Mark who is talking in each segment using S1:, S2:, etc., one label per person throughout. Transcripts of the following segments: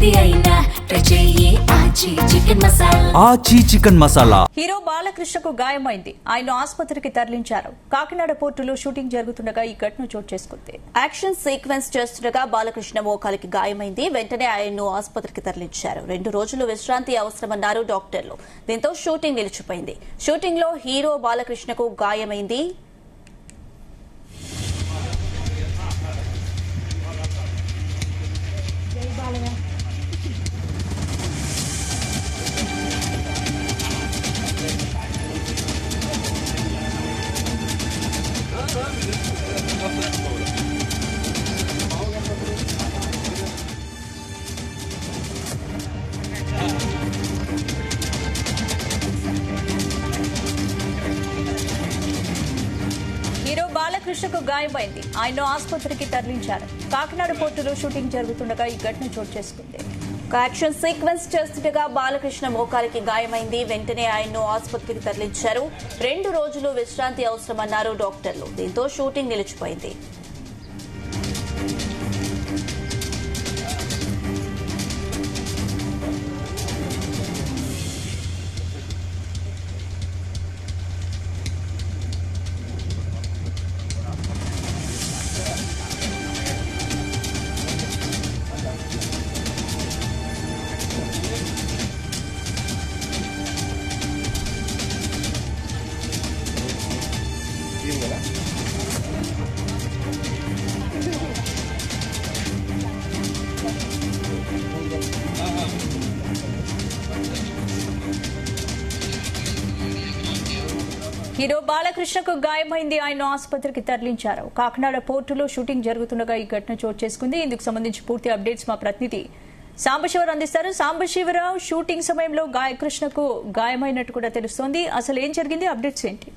S1: ఏది అయినా చెయ్యి ఆచి చికెన్ మసాలా.
S2: ఆచి చికెన్ మసాలా.
S3: హీరో బాలకృష్ణకు గాయమైంది. ఆయన ఆసుపత్రికి తరలించారు. కాకినాడ పోర్టులో షూటింగ్ జరుగుతుండగా ఈ ఘటన చోటు చేసుకుంది. యాక్షన్ సీక్వెన్స్ చేస్తుండగా బాలకృష్ణ మోకాలికి గాయమైంది. వెంటనే ఆయన్ను ఆసుపత్రికి తరలించారు. 2 రోజులు విశ్రాంతి అవసరమన్నారు డాక్టర్లు. దీంతో షూటింగ్ నిలిచిపోయింది. షూటింగ్ లో హీరో బాలకృష్ణకు గాయమైంది. హీరో బాలకృష్ణకు గాయమైంది. ఆయన ఆసుపత్రికి తరలించారు. కాకినాడ పోర్టులో షూటింగ్ జరుగుతుండగా ఈ ఘటన చోటు చేసుకుంది. యాక్షన్ సీక్వెన్స్ చేస్తుండగా బాలకృష్ణ మోకాలికి గాయమైంది. వెంటనే ఆయన్ను ఆసుపత్రికి తరలించారు. 2 రోజులు విశ్రాంతి అవసరమన్నారు డాక్టర్లు. దీంతో షూటింగ్ నిలిచిపోయింది. హీరో బాలకృష్ణకు గాయమైంది. ఆయన ఆసుపత్రికి తరలించారు. కాకినాడ పోర్టులో షూటింగ్ జరుగుతుండగా ఈ ఘటన చోటు చేసుకుంది. ఇందుకు సంబంధించి పూర్తి అప్డేట్స్ మా ప్రతినిధి సాంబశివరావు అందిస్తారు. సాంబశివరావు, షూటింగ్ సమయంలో కృష్ణకు గాయమైనట్టు కూడా తెలుస్తోంది. అసలు ఏం జరిగింది? అప్డేట్స్ ఏంటి?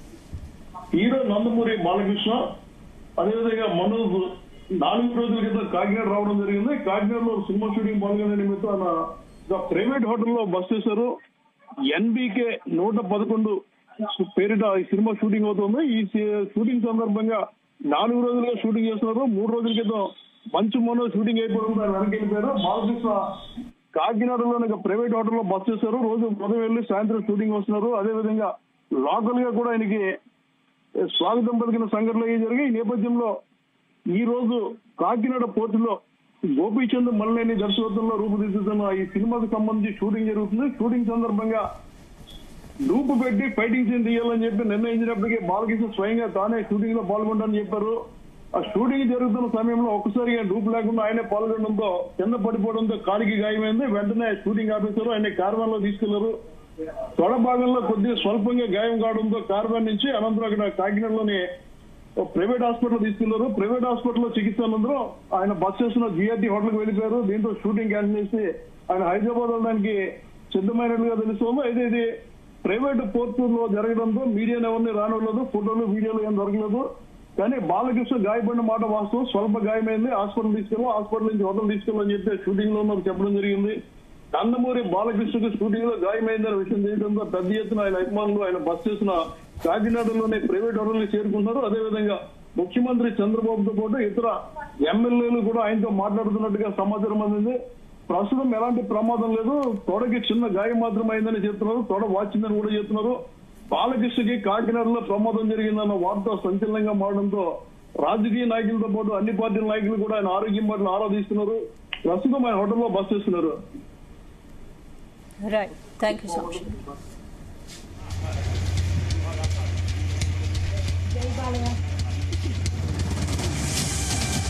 S4: హీరో నందమూరి బాలకృష్ణ అదేవిధంగా మనోజ్ 4 రోజుల క్రితం కాకినాడ రావడం జరిగింది. కాకినాడలో సినిమా షూటింగ్ పాల్గొనే నిమిత్తం ఆయన ప్రైవేట్ హోటల్లో బస్ చేశారు. ఎన్బికే 111 పేరిట ఈ సినిమా షూటింగ్ అవుతుంది. ఈ షూటింగ్ సందర్భంగా 4 రోజులుగా షూటింగ్ చేస్తున్నారు. 3 రోజుల క్రితం మంచు మనోజ్ షూటింగ్ అయిపోవడంతో ఆయన వెనక్కి వెళ్ళిపోయారు. బాలకృష్ణ కాకినాడలోని ప్రైవేట్ హోటల్లో బస్ చేశారు. రోజు ఉదయం వెళ్ళి సాయంత్రం షూటింగ్ వస్తున్నారు. అదేవిధంగా లోకల్ గా కూడా ఆయనకి స్వాగతం పలికిన సంఘటనలు జరిగి ఈ నేపథ్యంలో ఈ రోజు కాకినాడ పోర్టులో గోపీచంద్ మల్లేని దర్శకత్వంలో రూపుదిద్దుతున్న ఈ సినిమాకు సంబంధించి షూటింగ్ జరుగుతుంది. షూటింగ్ సందర్భంగా డూపు పెట్టి ఫైటింగ్ సీన్ తీయాలని చెప్పి నిర్ణయించినప్పటికీ బాలకృష్ణ స్వయంగా తానే షూటింగ్ లో పాల్గొంటానని చెప్పారు. ఆ షూటింగ్ జరుగుతున్న సమయంలో ఒక్కసారిగా డూపు లేకుండా ఆయనే పాల్గొనడంతో కింద పడిపోవడంతో కాలికి గాయమైంది. వెంటనే షూటింగ్ ఆఫీసర్ ఆయన కార్వాన్ లో తీసుకెళ్లారు. తొడ భాగంలో కొద్దిగా స్వల్పంగా గాయం కావడంతో కార్వాన్ నుంచి అనంతరం అక్కడ కాకినాడలోని ప్రైవేట్ హాస్పిటల్ తీసుకెళ్లారు. ప్రైవేట్ హాస్పిటల్లో చికిత్స అనంతరం ఆయన బస్ చేస్తున్న జిఆర్టీ హోటల్కి వెళ్ళిపోయారు. దీంతో షూటింగ్ క్యాన్సిల్ చేసి ఆయన హైదరాబాద్ వెళ్ళడానికి సిద్ధమైనట్లుగా తెలుస్తోంది. అయితే ఇది ప్రైవేట్ పోర్టులో జరగడంతో మీడియాను ఎవరిని రానివ్వలేదు. ఫోటోలు, వీడియోలు ఏం దొరకలేదు. కానీ బాలకృష్ణ గాయపడిన మాట వాస్తవం. స్వల్ప గాయమైంది. హాస్పిటల్ తీసుకెళ్ళాం, హాస్పిటల్ నుంచి హోటల్ తీసుకెళ్ళని చెప్పి షూటింగ్ లో ఉన్నప్పుడు చెప్పడం జరిగింది. నందమూరి బాలకృష్ణకు షూటింగ్ లో గాయమైందనే విషయం తెలియడంతో పెద్ద ఎత్తున ఆయన అభిమానులు ఆయన బస్ చేసిన కాకినాడలోని ప్రైవేట్ హోటల్ ని చేరుకుంటున్నారు. అదేవిధంగా ముఖ్యమంత్రి చంద్రబాబుతో పాటు ఇతర ఎమ్మెల్యేలు కూడా ఆయనతో మాట్లాడుతున్నట్టుగా సమాచారం అందింది. ప్రస్తుతం ఎలాంటి ప్రమాదం లేదు. తొడకి చిన్న గాయం మాత్రం అయిందని చెప్తున్నారు. తొడ వాచిందని కూడా చెప్తున్నారు. బాలకృష్ణకి కాకినాడలో ప్రమాదం జరిగిందన్న వార్త సంచలనంగా మారడంతో రాజకీయ నాయకులతో పాటు అన్ని పార్టీల నాయకులు కూడా ఆయన ఆరోగ్యం పట్ల ఆరాధిస్తున్నారు. ప్రస్తుతం ఆయన హోటల్లో బస్ చేస్తున్నారు.
S3: Right, thank you so much.